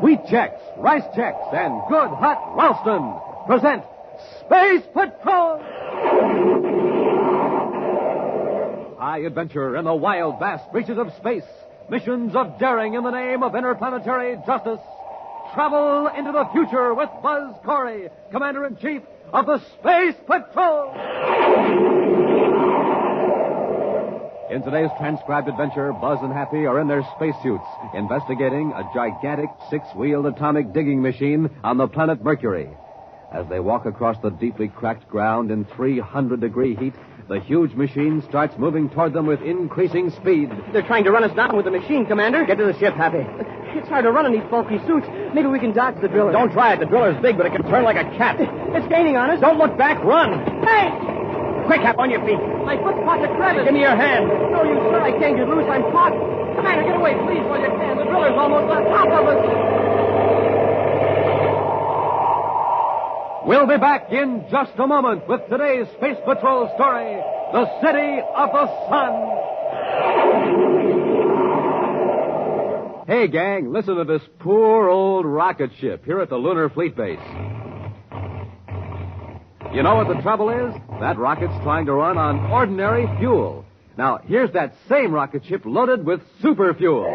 Wheat Chex, Rice Chex, and Good Hot Ralston present Space Patrol! High adventure in the wild, vast reaches of space. Missions of daring in the name of interplanetary justice. Travel into the future with Buzz Corey, Commander-in-Chief of the Space Patrol! In today's transcribed adventure, Buzz and Happy are in their spacesuits, investigating a gigantic six-wheeled atomic digging machine on the planet Mercury. As they walk across the deeply cracked ground in 300-degree heat, the huge machine starts moving toward them with increasing speed. They're trying to run us down with the machine, Commander. Get to the ship, Happy. It's hard to run in these bulky suits. Maybe we can dodge the driller. Don't try it. The driller's big, but it can turn like a cat. It's gaining on us. Don't look back. Run. Hey! Quick, Hap, on your feet. My foot's caught the crevice. Give me your hand. No, you sir. I can't get loose. I'm caught. Commander, get away, please, while you can. The driller's almost on top of us. We'll be back in just a moment with today's Space Patrol story, The City of the Sun. Hey, gang, listen to this poor old rocket ship here at the Lunar Fleet Base. You know what the trouble is? That rocket's trying to run on ordinary fuel. Now, here's that same rocket ship loaded with super fuel.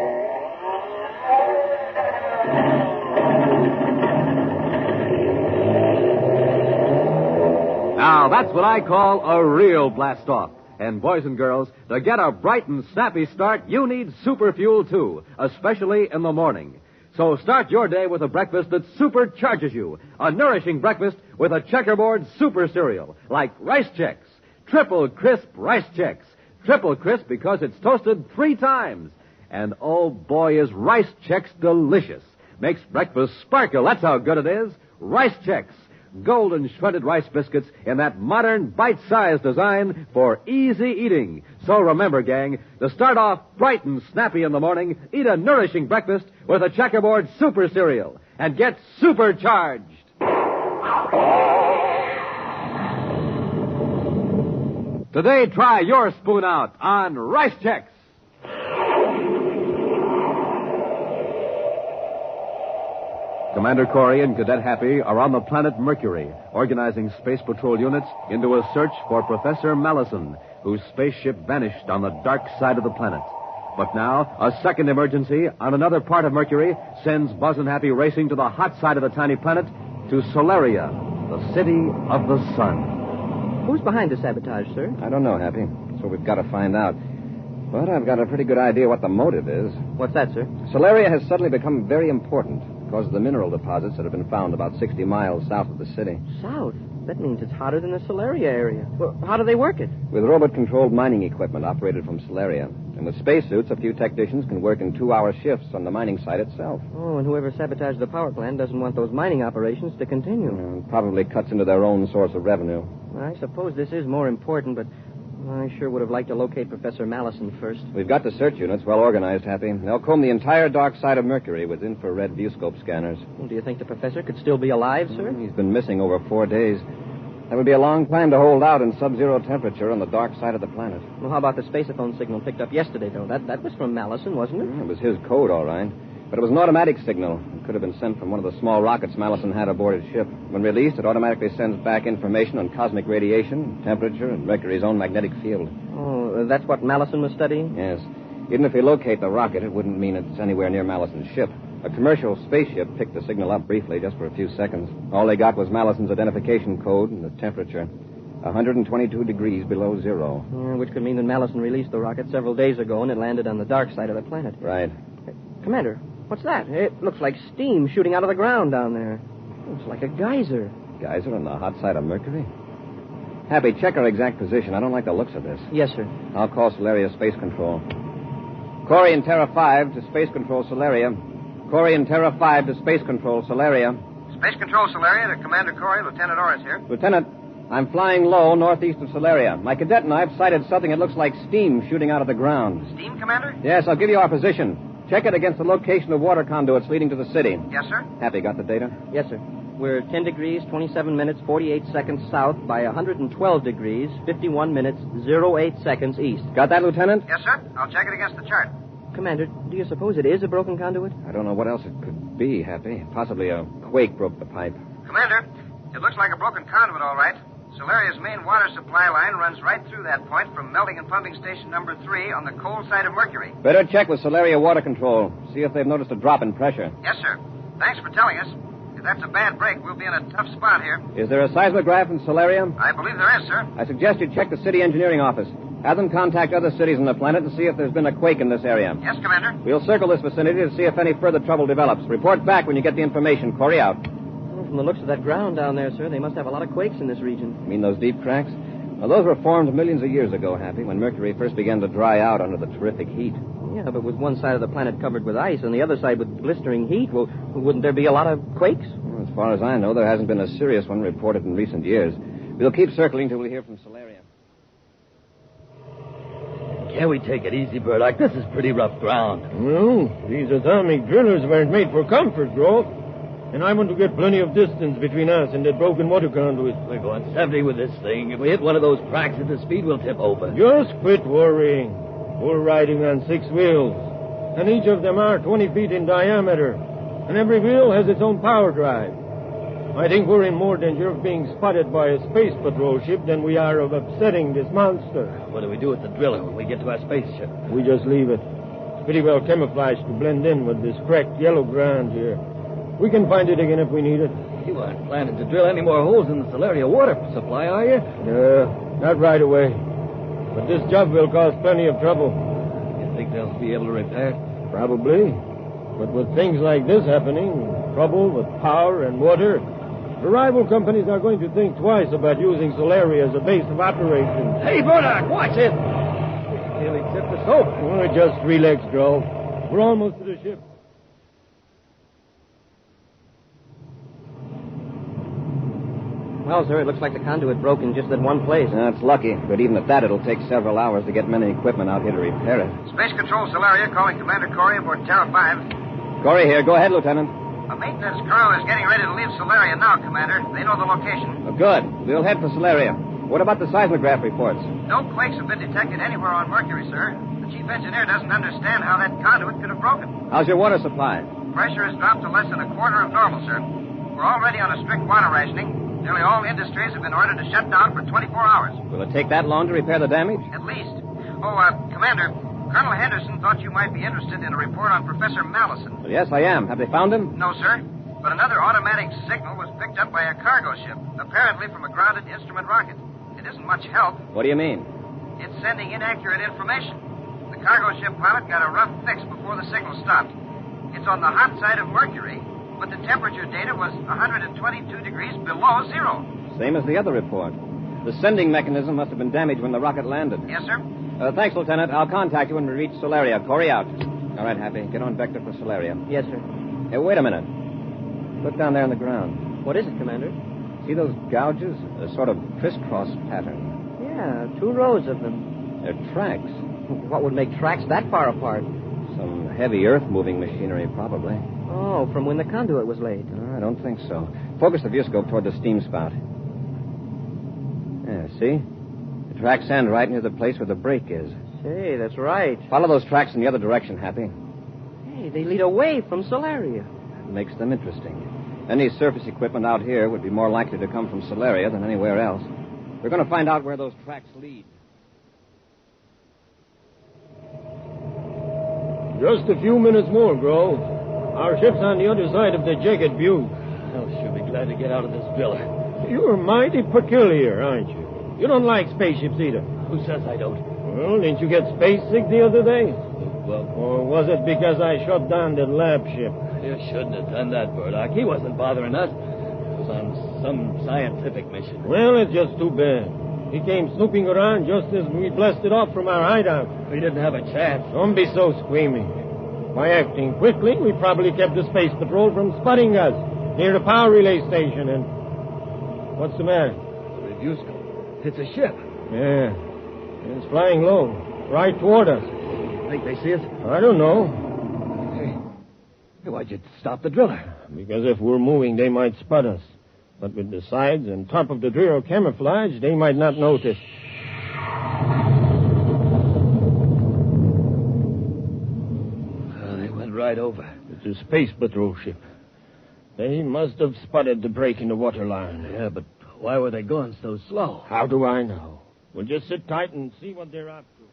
Now, that's what I call a real blast-off. And boys and girls, to get a bright and snappy start, you need super fuel, too, especially in the morning. So start your day with a breakfast that supercharges you. A nourishing breakfast with a checkerboard super cereal, like Rice Chex. Triple crisp Rice Chex. Triple crisp because it's toasted 3 times. And oh boy, is Rice Chex delicious. Makes breakfast sparkle, that's how good it is. Rice Chex. Golden shredded rice biscuits in that modern bite-sized design for easy eating. So remember, gang, to start off bright and snappy in the morning, eat a nourishing breakfast with a checkerboard super cereal and get supercharged. Today, try your spoon out on Rice Chex. Commander Corey and Cadet Happy are on the planet Mercury, organizing Space Patrol units into a search for Professor Mallison, whose spaceship vanished on the dark side of the planet. But now, a second emergency on another part of Mercury sends Buzz and Happy racing to the hot side of the tiny planet, to Solaria, the city of the sun. Who's behind the sabotage, sir? I don't know, Happy. That's what we've got to find out. But I've got a pretty good idea what the motive is. What's that, sir? Solaria has suddenly become very important because of the mineral deposits that have been found about 60 miles south of the city. South? That means it's hotter than the Solaria area. Well, how do they work it? With robot-controlled mining equipment operated from Solaria. And with spacesuits, a few technicians can work in 2-hour shifts on the mining site itself. Oh, and whoever sabotaged the power plant doesn't want those mining operations to continue. Probably cuts into their own source of revenue. I suppose this is more important, but I sure would have liked to locate Professor Mallison first. We've got the search units well organized, Happy. They'll comb the entire dark side of Mercury with infrared viewscope scanners. Well, do you think the professor could still be alive, sir? He's been missing over 4 days. That would be a long time to hold out in sub-zero temperature on the dark side of the planet. Well, how about the spaceophone signal picked up yesterday, though? That was from Mallison, wasn't it? It was his code, all right. But it was an automatic signal. It could have been sent from one of the small rockets Mallison had aboard his ship. When released, it automatically sends back information on cosmic radiation, temperature, and Mercury's own magnetic field. Oh, that's what Mallison was studying? Yes. Even if we locate the rocket, it wouldn't mean it's anywhere near Mallison's ship. A commercial spaceship picked the signal up briefly, just for a few seconds. All they got was Mallison's identification code and the temperature. 122 degrees below zero. Yeah, which could mean that Mallison released the rocket several days ago and it landed on the dark side of the planet. Right. Commander, what's that? It looks like steam shooting out of the ground down there. It's like a geyser. Geyser on the hot side of Mercury? Happy, check our exact position. I don't like the looks of this. Yes, sir. I'll call Solaria Space Control. Corey and Terra 5 to Space Control Solaria. Corey and Terra 5 to Space Control Solaria. Space Control Solaria to Commander Corey, Lieutenant Orris here. Lieutenant, I'm flying low northeast of Solaria. My cadet and I have sighted something that looks like steam shooting out of the ground. Steam, Commander? Yes, I'll give you our position. Check it against the location of water conduits leading to the city. Yes, sir. Happy, got the data? Yes, sir. We're 10 degrees, 27 minutes, 48 seconds south by 112 degrees, 51 minutes, 08 seconds east. Got that, Lieutenant? Yes, sir. I'll check it against the chart. Commander, do you suppose it is a broken conduit? I don't know what else it could be, Happy. Possibly a quake broke the pipe. Commander, it looks like a broken conduit, all right. Solaria's main water supply line runs right through that point from melting and pumping station number 3 on the cold side of Mercury. Better check with Solaria Water Control. See if they've noticed a drop in pressure. Yes, sir. Thanks for telling us. If that's a bad break, we'll be in a tough spot here. Is there a seismograph in Solaria? I believe there is, sir. I suggest you check the city engineering office. Have them contact other cities on the planet and see if there's been a quake in this area. Yes, Commander. We'll circle this vicinity to see if any further trouble develops. Report back when you get the information. Corey out. Well, from the looks of that ground down there, sir, they must have a lot of quakes in this region. You mean those deep cracks? Well, those were formed millions of years ago, Happy, when Mercury first began to dry out under the terrific heat. Yeah, but with one side of the planet covered with ice and the other side with blistering heat, well, wouldn't there be a lot of quakes? Well, as far as I know, there hasn't been a serious one reported in recent years. We'll keep circling till we hear from Solaria. Can't we take it easy, Burdock? This is pretty rough ground. Well, these atomic drillers weren't made for comfort, Grove. And I want to get plenty of distance between us and that broken water conduit. We're going 70 with this thing. If we hit one of those cracks at the speed, we'll tip over. Just quit worrying. We're riding on 6 wheels. And each of them are 20 feet in diameter. And every wheel has its own power drive. I think we're in more danger of being spotted by a space patrol ship than we are of upsetting this monster. What do we do with the driller when we get to our spaceship? We just leave it. It's pretty well camouflaged to blend in with this cracked yellow ground here. We can find it again if we need it. You aren't planning to drill any more holes in the Solaria water supply, are you? No, not right away. But this job will cause plenty of trouble. You think they'll be able to repair it? Probably. But with things like this happening, trouble with power and water, the rival companies are going to think twice about using Solaria as a base of operations. Hey, Burdock, watch it! We nearly tipped us over. Oh, just relax, Grove. We're almost to the ship. Well, sir, it looks like the conduit broke in just that one place. That's lucky, but even at that, it'll take several hours to get men and equipment out here to repair it. Space Control Solaria calling Commander Corey aboard Terra 5. Corey here. Go ahead, Lieutenant. A maintenance crew is getting ready to leave Solaria now, Commander. They know the location. Oh, good. We'll head for Solaria. What about the seismograph reports? No quakes have been detected anywhere on Mercury, sir. The chief engineer doesn't understand how that conduit could have broken. How's your water supply? Pressure has dropped to less than a quarter of normal, sir. We're already on a strict water rationing. Nearly all industries have been ordered to shut down for 24 hours. Will it take that long to repair the damage? At least. Oh, Commander, Colonel Henderson thought you might be interested in a report on Professor Mallison. Well, yes, I am. Have they found him? No, sir. But another automatic signal was picked up by a cargo ship, apparently from a grounded instrument rocket. It isn't much help. What do you mean? It's sending inaccurate information. The cargo ship pilot got a rough fix before the signal stopped. It's on the hot side of Mercury, but the temperature data was 122 degrees below zero. Same as the other report. The sending mechanism must have been damaged when the rocket landed. Yes, sir? Thanks, Lieutenant. I'll contact you when we reach Solaria. Corey out. All right, Happy. Get on vector for Solaria. Yes, sir. Hey, wait a minute. Look down there on the ground. What is it, Commander? See those gouges? A sort of crisscross pattern. Yeah, 2 rows of them. They're tracks. What would make tracks that far apart? Some heavy earth-moving machinery, probably. Oh, from when the conduit was laid. No, I don't think so. Focus the viewscope toward the steam spout. Yeah, see? The tracks end right near the place where the break is. Say, that's right. Follow those tracks in the other direction, Happy. Hey, they lead away from Solaria. That makes them interesting. Any surface equipment out here would be more likely to come from Solaria than anywhere else. We're going to find out where those tracks lead. Just a few minutes more, Grove. Our ship's on the other side of the Jacket Butte. I'll sure be glad to get out of this driller. You're mighty peculiar, aren't you? You don't like spaceships either. Who says I don't? Well, didn't you get space sick the other day? Well, Or was it because I shut down that lab ship? you shouldn't have done that, Burdock. He wasn't bothering us. He was on some scientific mission. Well, it's just too bad. He came snooping around just as we blasted off from our hideout. We didn't have a chance. Don't be so squeamy. By acting quickly, we probably kept the Space Patrol from spotting us near the power relay station, and... What's the matter? The review scope. It's a ship. Yeah. It's flying low, right toward us. Think they see us? I don't know. Hey, why'd you stop the driller? Because if we're moving, they might spot us. But with the sides and top of the drill camouflaged, they might not notice. right over. It's a space patrol ship. They must have spotted the break in the waterline. Yeah, but why were they going so slow? How do I know? We'll just sit tight and see what they're up to.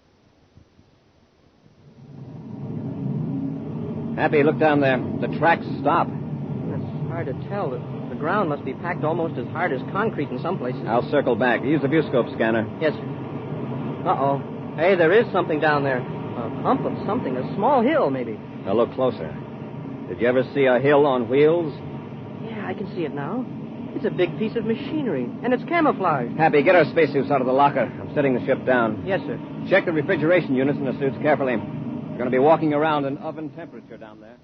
Happy, look down there. The tracks stop. It's hard to tell. The ground must be packed almost as hard as concrete in some places. I'll circle back. Use the viewscope scanner. Yes, sir. Uh-oh. Hey, there is something down there. A hump of something. A small hill, maybe. Now look closer. Did you ever see a hill on wheels? Yeah, I can see it now. It's a big piece of machinery, and it's camouflaged. Happy, get our spacesuits out of the locker. I'm setting the ship down. Yes, sir. Check the refrigeration units in the suits carefully. We're going to be walking around in oven temperature down there.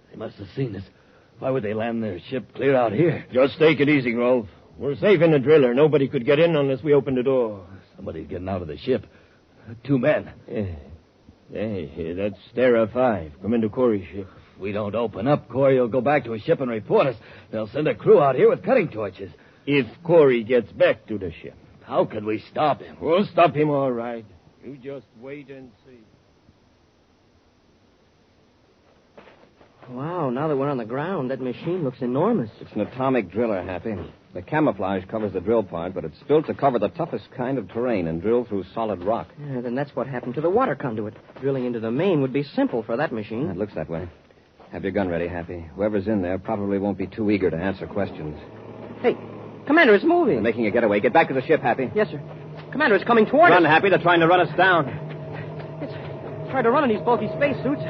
They must have seen us. Why would they land their ship clear out here? Just take it easy, Rolf. We're safe in the driller. Nobody could get in unless we open the door. Somebody's getting out of the ship. 2 men. Hey, that's Stera 5. Come into Corey's ship. If we don't open up, Corey will go back to his ship and report us. They'll send a crew out here with cutting torches. If Corey gets back to the ship. How can we stop him? We'll stop him all right. You just wait and see. Wow, now that we're on the ground, that machine looks enormous. It's an atomic driller, Happy. The camouflage covers the drill part, but it's built to cover the toughest kind of terrain and drill through solid rock. Yeah, then that's what happened to the water conduit. Drilling into the main would be simple for that machine. It looks that way. Have your gun ready, Happy. Whoever's in there probably won't be too eager to answer questions. Hey, Commander, it's moving. They're making a getaway. Get back to the ship, Happy. Yes, sir. Commander, it's coming toward Run, us. Happy. They're trying to run us down. It's hard to run in these bulky spacesuits.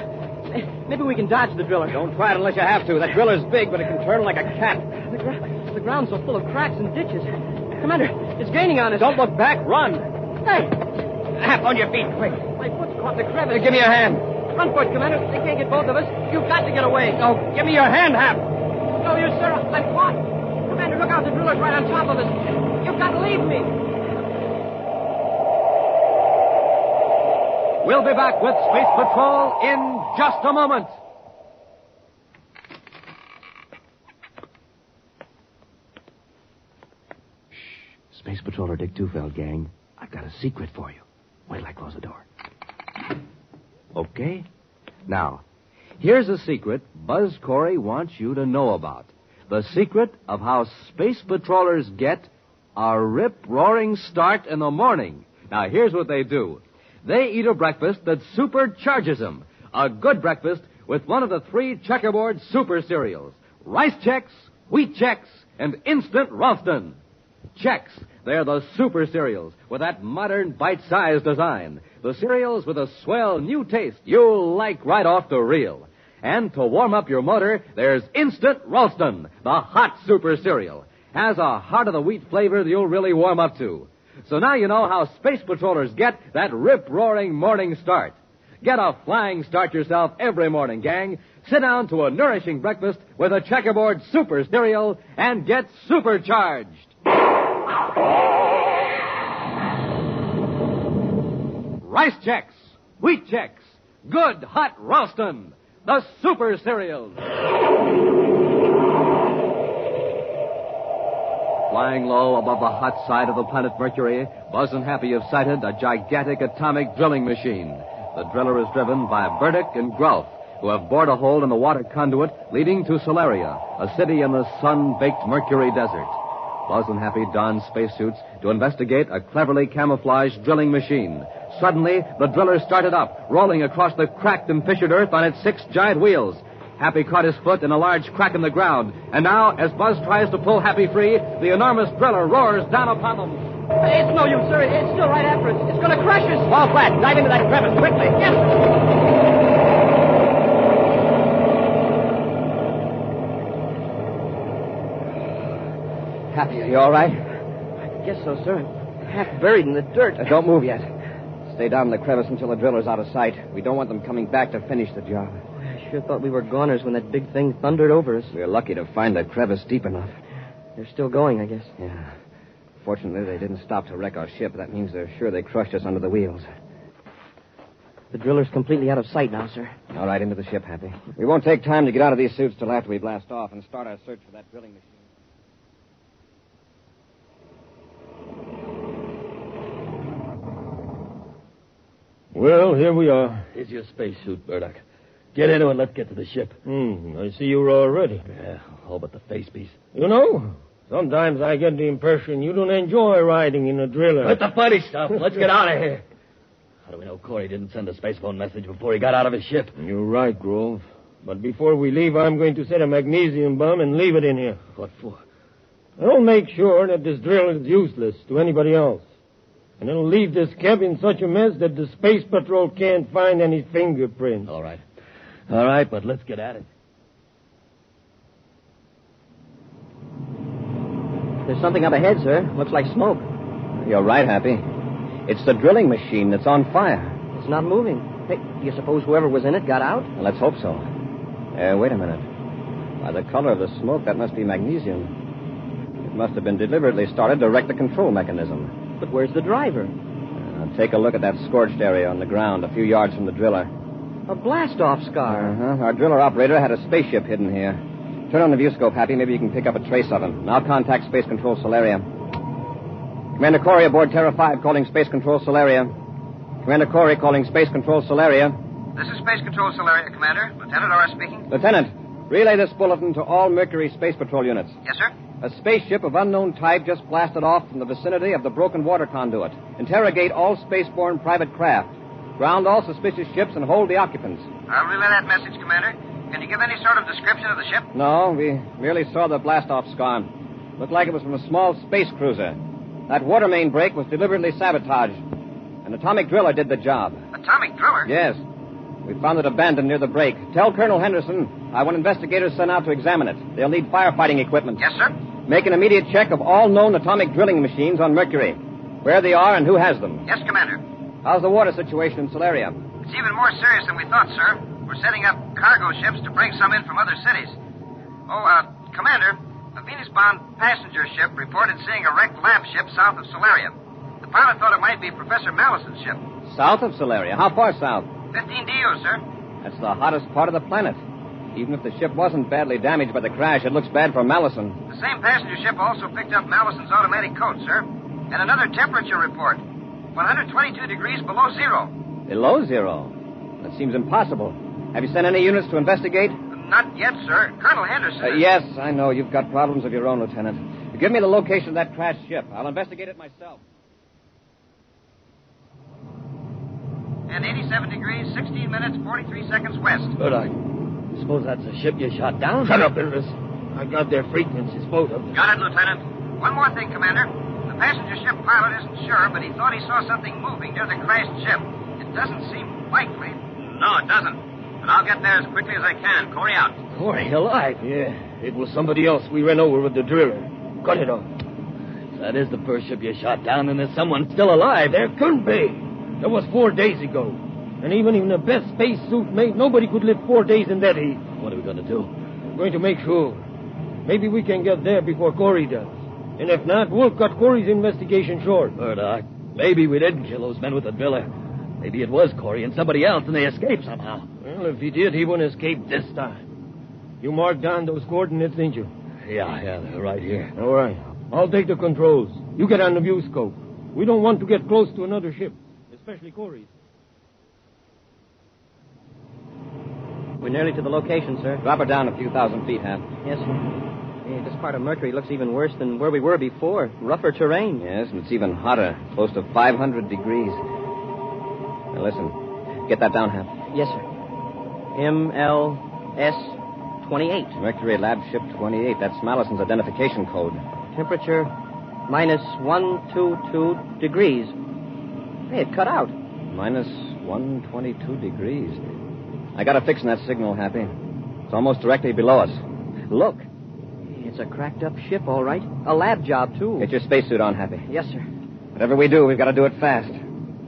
Maybe we can dodge the driller. Don't try it unless you have to. That driller's big, but it can turn like a cat. The ground's so full of cracks and ditches. Commander, it's gaining on us. Don't look back. Run. Hey! Hap, on your feet, quick. My foot's caught in the crevice. Give me a hand. Run for it, Commander. They can't get both of us. You've got to get away. No, give me your hand, Hap. No, you, sir. I'm caught. Commander, look out. The driller's right on top of us. You've got to leave me. We'll be back with Space Patrol in just a moment. Space Patroller Dick Tufeld, gang. I've got a secret for you. Wait till I close the door. Okay. Now, here's a secret Buzz Corey wants you to know about. The secret of how space patrollers get a rip-roaring start in the morning. Now, here's what they do. They eat a breakfast that supercharges them. A good breakfast with one of the 3 checkerboard super cereals. Rice Chex, Wheat Chex, and Instant Ralston. Chex. They're the super cereals with that modern bite-sized design. The cereals with a swell new taste you'll like right off the reel. And to warm up your motor, there's Instant Ralston, the hot super cereal. Has a heart-of-the-wheat flavor that you'll really warm up to. So now you know how space patrollers get that rip-roaring morning start. Get a flying start yourself every morning, gang. Sit down to a nourishing breakfast with a checkerboard super cereal and get supercharged. Rice Chex, Wheat Chex, good hot Ralston, the super cereals. Flying low above the hot side of the planet Mercury, Buzz and Happy have sighted a gigantic atomic drilling machine. The driller is driven by Burdick and Grulf, who have bored a hole in the water conduit leading to Solaria, a city in the sun-baked Mercury desert. Buzz and Happy don spacesuits to investigate a cleverly camouflaged drilling machine. Suddenly, the driller started up, rolling across the cracked and fissured earth on its 6 giant wheels. Happy caught his foot in a large crack in the ground. And now, as Buzz tries to pull Happy free, the enormous driller roars down upon them. It's no use, sir. It's still right after us. It's going to crush us. Fall flat. Dive into that crevice quickly. Yes. Happy, are you all right? I guess so, sir. I'm half buried in the dirt. Don't move yet. Stay down in the crevice until the driller's out of sight. We don't want them coming back to finish the job. I sure thought we were goners when that big thing thundered over us. We're lucky to find the crevice deep enough. They're still going, I guess. Yeah. Fortunately, they didn't stop to wreck our ship. That means they're sure they crushed us under the wheels. The driller's completely out of sight now, sir. All right, into the ship, Happy. We won't take time to get out of these suits till after we blast off and start our search for that drilling machine. Well, here we are. Here's your spacesuit, Burdock. Get into it and let's get to the ship. I see you're all ready. Yeah, all but the face piece. You know, sometimes I get the impression you don't enjoy riding in a driller. Let the funny stuff. Let's get out of here. How do we know Corey didn't send a space phone message before he got out of his ship? You're right, Grove. But before we leave, I'm going to set a magnesium bomb and leave it in here. What for? I'll make sure that this drill is useless to anybody else. And it'll leave this camp in such a mess that the Space Patrol can't find any fingerprints. All right. All right, but let's get at it. There's something up ahead, sir. Looks like smoke. You're right, Happy. It's the drilling machine that's on fire. It's not moving. Hey, do you suppose whoever was in it got out? Well, let's hope so. Wait a minute. By the color of the smoke, that must be magnesium. It must have been deliberately started to wreck the control mechanism. But where's the driver? Take a look at that scorched area on the ground a few yards from the driller. A blast-off scar. Our driller operator had a spaceship hidden here. Turn on the viewscope, Happy. Maybe you can pick up a trace of him. And I'll contact Space Control Solaria. Commander Corey aboard Terra 5 calling Space Control Solaria. Commander Corey calling Space Control Solaria. This is Space Control Solaria, Commander. Lieutenant Orr speaking. Lieutenant, relay this bulletin to all Mercury Space Patrol units. Yes, sir. A spaceship of unknown type just blasted off from the vicinity of the broken water conduit. Interrogate all spaceborne private craft. Ground all suspicious ships and hold the occupants. I'll relay that message, Commander. Can you give any sort of description of the ship? No, we merely saw the blast-off scar. Looked like it was from a small space cruiser. That water main break was deliberately sabotaged. An atomic driller did the job. Atomic driller? Yes. We found it abandoned near the break. Tell Colonel Henderson I want investigators sent out to examine it. They'll need firefighting equipment. Yes, sir. Make an immediate check of all known atomic drilling machines on Mercury. Where they are and who has them. Yes, Commander. How's the water situation in Solaria? It's even more serious than we thought, sir. We're setting up cargo ships to bring some in from other cities. Commander, a Venus-bound passenger ship reported seeing a wrecked lab ship south of Solaria. The pilot thought it might be Professor Mallison's ship. South of Solaria? How far south? 15 DU, sir. That's the hottest part of the planet. Even if the ship wasn't badly damaged by the crash, it looks bad for Mallison. The same passenger ship also picked up Mallison's automatic code, sir. And another temperature report. 122 degrees below zero. Below zero? That seems impossible. Have you sent any units to investigate? Not yet, sir. Colonel Henderson... Yes, I know. You've got problems of your own, Lieutenant. Give me the location of that crashed ship. I'll investigate it myself. And 87 degrees, 16 minutes, 43 seconds west. Burdock, suppose that's the ship you shot down? Shut up, Elvis. I got their frequencies, both of them. Got it, Lieutenant. One more thing, Commander. The passenger ship pilot isn't sure, but he thought he saw something moving near the crashed ship. It doesn't seem likely. No, it doesn't. But I'll get there as quickly as I can. Corey out. Corey alive? Yeah, it was somebody else we ran over with the driller. Cut it off. If that is the first ship you shot down, then there's someone still alive. There couldn't be. That was 4 days ago. And even in the best spacesuit made, nobody could live 4 days in that heat. What are we going to do? I'm going to make sure. Maybe we can get there before Corey does. And if not, we'll cut Corey's investigation short. Burdock, maybe we didn't kill those men with the driller. Maybe it was Corey and somebody else, and they escaped somehow. Well, if he did, he wouldn't escape this time. You marked down those coordinates, didn't you? Yeah, they're right here. All right. I'll take the controls. You get on the viewscope. We don't want to get close to another ship, especially Corey's. We're nearly to the location, sir. Drop her down a few thousand feet, Hap. Yes, sir. Hey, this part of Mercury looks even worse than where we were before. Rougher terrain. Yes, and it's even hotter. Close to 500 degrees. Now, listen. Get that down, Hap. Yes, sir. MLS 28. Mercury Lab Ship 28. That's Mallison's identification code. Temperature minus 122 degrees. Hey, it cut out. Minus 122 degrees. I got a fix in that signal, Happy. It's almost directly below us. Look. It's a cracked-up ship, all right. A lab job, too. Get your spacesuit on, Happy. Yes, sir. Whatever we do, we've got to do it fast.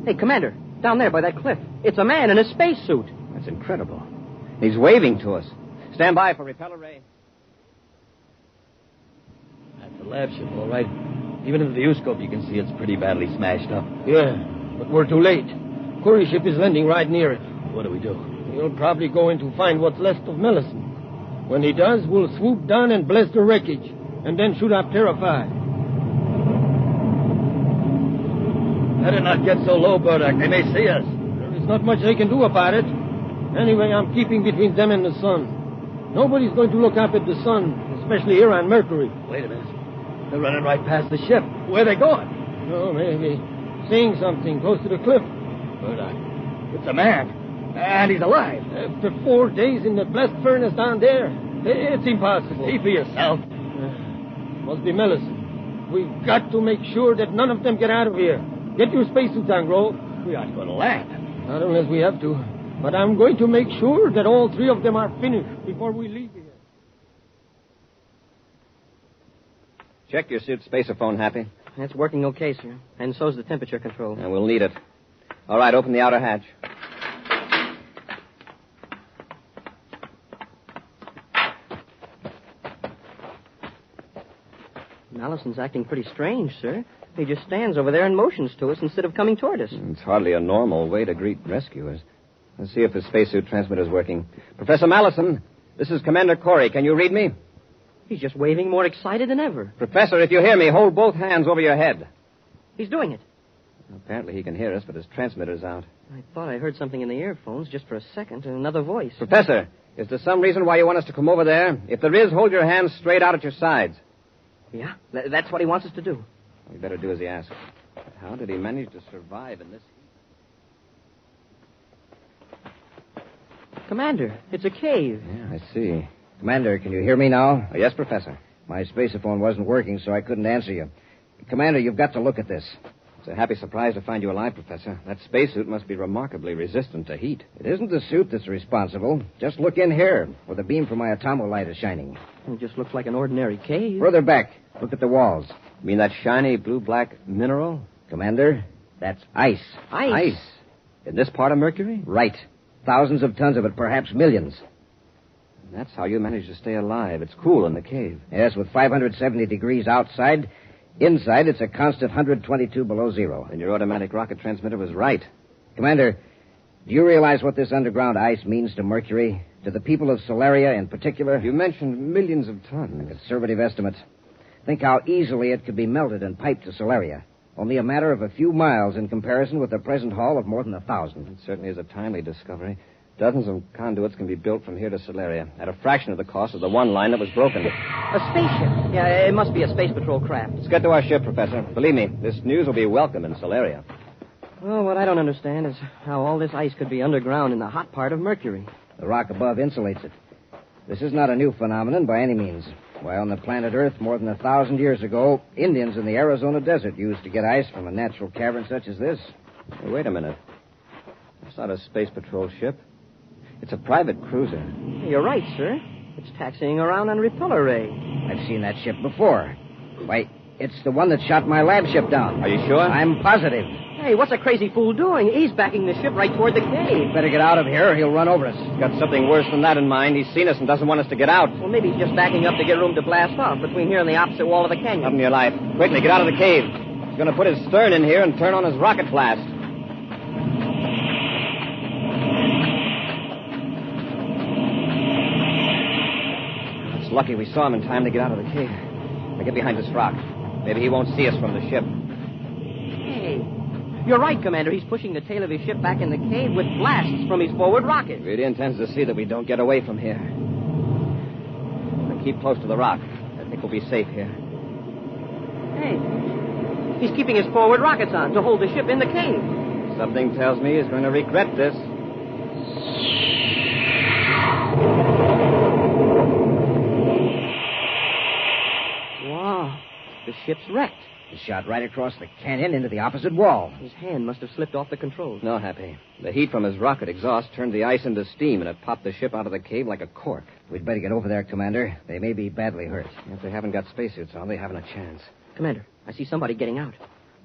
Hey, Commander, down there by that cliff. It's a man in a spacesuit. That's incredible. He's waving to us. Stand by for repeller ray. That's a lab ship, all right. Even in the viewscope, you can see it's pretty badly smashed up. Yeah, but we're too late. Corey's ship is landing right near it. What do we do? He'll probably go in to find what's left of Mellison. When he does, we'll swoop down and blast the wreckage, and then shoot up Terra 5. Better not get so low, Burdock. They may see us. There is There's not much they can do about it. Anyway, I'm keeping between them and the sun. Nobody's going to look up at the sun, especially here on Mercury. Wait a minute. They're running right past the ship. Where are they going? Oh, maybe. Seeing something close to the cliff. But it's a man. And he's alive. After 4 days in the blessed furnace down there, it's impossible. See for yourself. Must be Mellison. We've got to make sure that none of them get out of here. Get your spacesuits on, Grove. We aren't going to land. Not unless we have to. But I'm going to make sure that all 3 of them are finished before we leave here. Check your suit spaceophone, Happy. That's working okay, sir. And so's the temperature control. And we'll need it. All right, open the outer hatch. Allison's acting pretty strange, sir. He just stands over there and motions to us instead of coming toward us. It's hardly a normal way to greet rescuers. Let's see if the spacesuit transmitter's working. Professor Mallison, this is Commander Corey. Can you read me? He's just waving more excited than ever. Professor, if you hear me, hold both hands over your head. He's doing it. Apparently he can hear us, but his transmitter's out. I thought I heard something in the earphones just for a second, and another voice. Professor, is there some reason why you want us to come over there? If there is, hold your hands straight out at your sides. Yeah, that's what he wants us to do. We better do as he asks. But how did he manage to survive in this heat? Commander, it's a cave. Yeah, I see. Commander, can you hear me now? Oh, yes, Professor. My spaceophone wasn't working, so I couldn't answer you. Commander, you've got to look at this. It's a happy surprise to find you alive, Professor. That spacesuit must be remarkably resistant to heat. It isn't the suit that's responsible. Just look in here, where the beam from my atomolight is shining. It just looks like an ordinary cave. Further back, look at the walls. You mean that shiny blue-black mineral? Commander, that's ice. Ice? In this part of Mercury? Right. Thousands of tons of it, perhaps millions. That's how you manage to stay alive. It's cool in the cave. Yes, with 570 degrees outside. Inside, it's a constant 122 below zero. And your automatic rocket transmitter was right. Commander, do you realize what this underground ice means to Mercury? To the people of Solaria in particular? You mentioned millions of tons. A conservative estimate. Think how easily it could be melted and piped to Solaria. Only a matter of a few miles in comparison with the present haul of more than 1,000. It certainly is a timely discovery. Dozens of conduits can be built from here to Solaria at a fraction of the cost of the one line that was broken. A spaceship. Yeah, it must be a space patrol craft. Let's get to our ship, Professor. Believe me, this news will be welcome in Solaria. Well, what I don't understand is how all this ice could be underground in the hot part of Mercury. The rock above insulates it. This is not a new phenomenon by any means. Why, on the planet Earth, more than 1,000 years ago, Indians in the Arizona desert used to get ice from a natural cavern such as this. Hey, wait a minute. That's not a space patrol ship. It's a private cruiser. You're right, sir. It's taxiing around on Repeller Ray. I've seen that ship before. Why, it's the one that shot my lab ship down. Are you sure? I'm positive. Hey, what's a crazy fool doing? He's backing the ship right toward the cave. Better get out of here or he'll run over us. He's got something worse than that in mind. He's seen us and doesn't want us to get out. Well, maybe he's just backing up to get room to blast off between here and the opposite wall of the canyon. Up in your life. Quickly, get out of the cave. He's going to put his stern in here and turn on his rocket blast. It's lucky we saw him in time to get out of the cave. Now get behind this rock. Maybe he won't see us from the ship. Hey, you're right, Commander. He's pushing the tail of his ship back in the cave with blasts from his forward rocket. He really intends to see that we don't get away from here. Now keep close to the rock. I think we'll be safe here. Hey, he's keeping his forward rockets on to hold the ship in the cave. Something tells me he's going to regret this. Wow, the ship's wrecked. He shot right across the canyon into the opposite wall. His hand must have slipped off the controls. No, Happy. The heat from his rocket exhaust turned the ice into steam, and it popped the ship out of the cave like a cork. We'd better get over there, Commander. They may be badly hurt. If they haven't got spacesuits on, they haven't a chance. Commander, I see somebody getting out.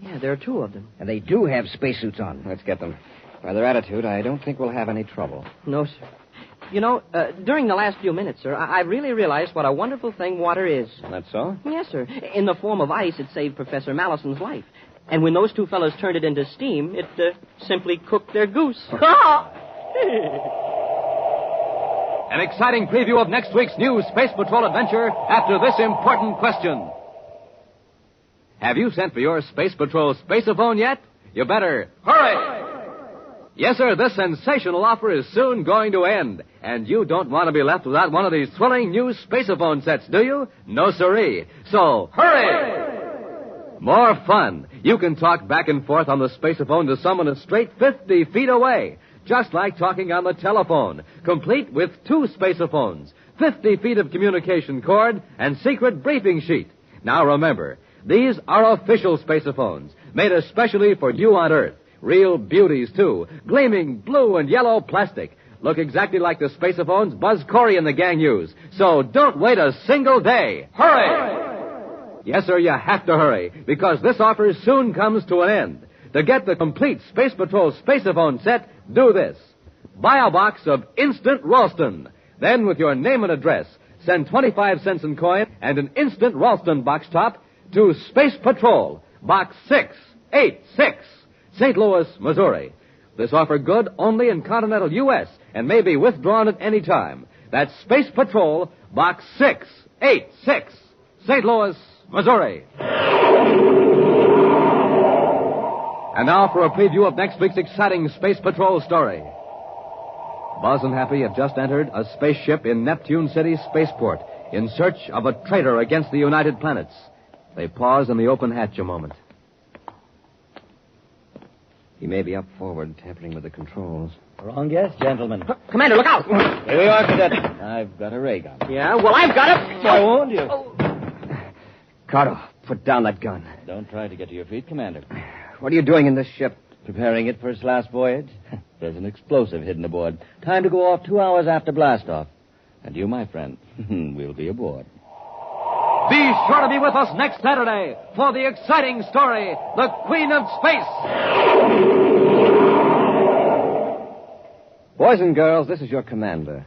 Yeah, there are 2 of them. And they do have spacesuits on. Let's get them. By their attitude, I don't think we'll have any trouble. No, sir. You know, during the last few minutes, sir, I really realized what a wonderful thing water is. That's so? Yes, sir. In the form of ice, it saved Professor Mallison's life. And when those 2 fellows turned it into steam, it simply cooked their goose. An exciting preview of next week's new Space Patrol adventure after this important question. Have you sent for your Space Patrol spaceophone yet? You better hurry! Yes, sir, this sensational offer is soon going to end. And you don't want to be left without one of these thrilling new Spaceophone sets, do you? No, siree. So, hurry! More fun. You can talk back and forth on the Spaceophone to someone a straight 50 feet away. Just like talking on the telephone. Complete with 2 Spaceophones, 50 feet of communication cord, and secret briefing sheet. Now remember, these are official Spaceophones, made especially for you on Earth. Real beauties, too. Gleaming blue and yellow plastic. Look exactly like the Spaceophones Buzz Corey and the gang use. So don't wait a single day. Hurry! Yes, sir, you have to hurry, because this offer soon comes to an end. To get the complete Space Patrol Spaceophone set, do this. Buy a box of Instant Ralston. Then, with your name and address, send 25 cents in coin and an Instant Ralston box top to Space Patrol, Box 686, St. Louis, Missouri. This offer good only in continental U.S. and may be withdrawn at any time. That's Space Patrol, Box 686, St. Louis, Missouri. And now for a preview of next week's exciting Space Patrol story. Buzz and Happy have just entered a spaceship in Neptune City spaceport in search of a traitor against the United Planets. They pause in the open hatch a moment. He may be up forward, tampering with the controls. Wrong guess, gentlemen. Commander, look out! Here we are, Cadet. I've got a ray gun. Yeah, well, I've got it. I warned you. Cardo, put down that gun. Don't try to get to your feet, Commander. What are you doing in this ship? Preparing it for its last voyage. There's an explosive hidden aboard. Time to go off 2 hours after blastoff. And you, my friend, will be aboard. Be sure to be with us next Saturday for the exciting story, The Queen of Space. Boys and girls, this is your commander.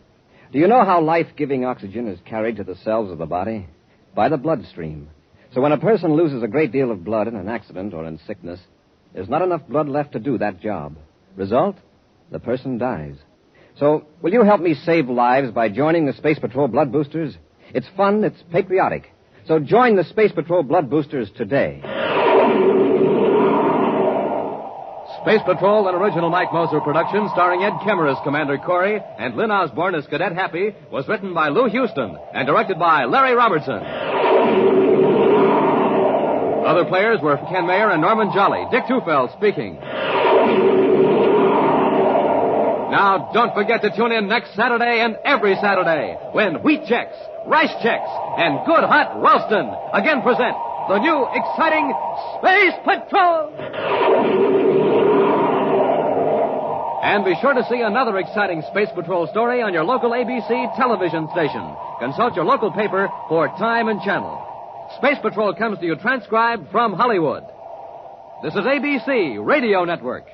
Do you know how life-giving oxygen is carried to the cells of the body? By the bloodstream. So when a person loses a great deal of blood in an accident or in sickness, there's not enough blood left to do that job. Result? The person dies. So, will you help me save lives by joining the Space Patrol Blood Boosters? It's fun, it's patriotic. So join the Space Patrol Blood Boosters today. Space Patrol, an original Mike Moser production starring Ed Kemmer as Commander Corey and Lynn Osborne as Cadet Happy, was written by Lou Houston and directed by Larry Robertson. Other players were Ken Mayer and Norman Jolly. Dick Tufeld speaking. Now, don't forget to tune in next Saturday and every Saturday when Wheat Chex, Rice Chex, and Good Hot Ralston again present the new exciting Space Patrol. And be sure to see another exciting Space Patrol story on your local ABC television station. Consult your local paper for time and channel. Space Patrol comes to you transcribed from Hollywood. This is ABC Radio Network.